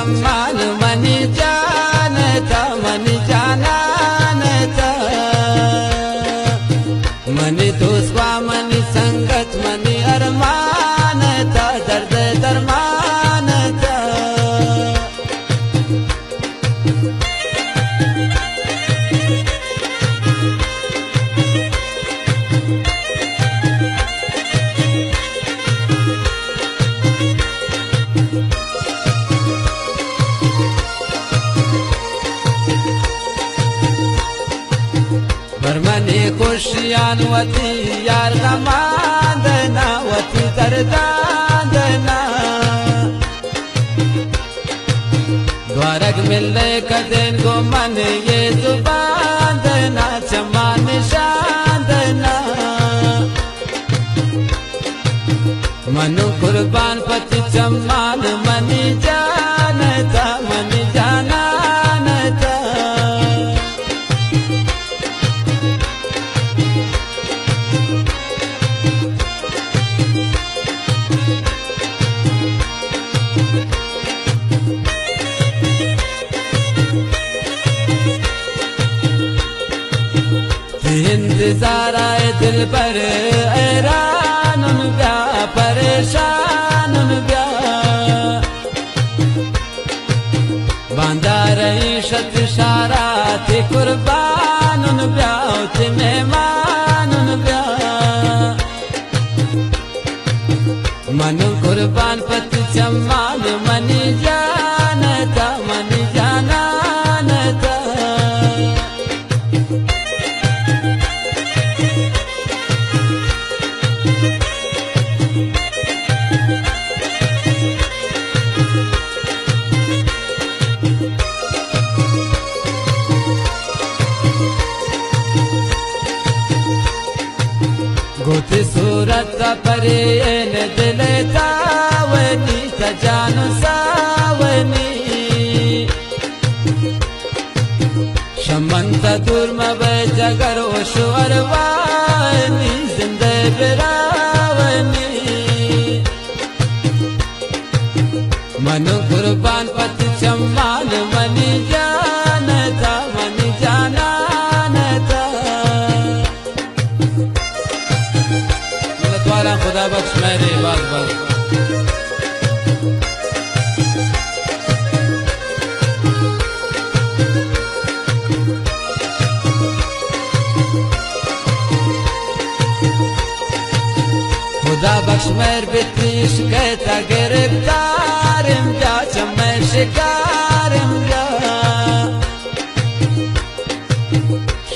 चम्मान money जानता money जानानता money दोस्वा money संगत money अरमानता दर्द दरमानता मनी खुशियानवती यार गमांदना वती दर्दांदना द्वारक मिलने कदेन को मन ये जुबांदना चमान शांदना मनु कुर्बान पति चमान मनी जानता मनी जानानता इंतजार आए दिल पर हैरान ब्या परेशान ब्या बांधा रही शत शारा थी कुर्बान ब्या थे मेहमान ब्या मनु कुर्बान पति चम्मान मनी जानता मनी जानानता गोती सूरत परे न दिल तावनी सजानु सावनी शमंत दुर्म जगर ओशवर वानी जिंदे बिरावनी मनु कुर्बान पति चम्मान मनी जानता मनी जानानता खुदा बख्श मेरे बात बस खुदा बख्श मेर बित्रीश कहता गिरफ्तार जा चम्मे शिकार जा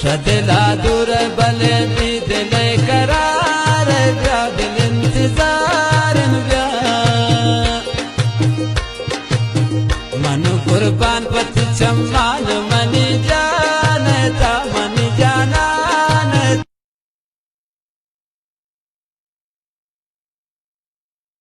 शदिला दूर बले दी दिले करार जा दिल इंतजार ब्या मनु कुर्बान पति चम्मान मनी जानता मनी जाना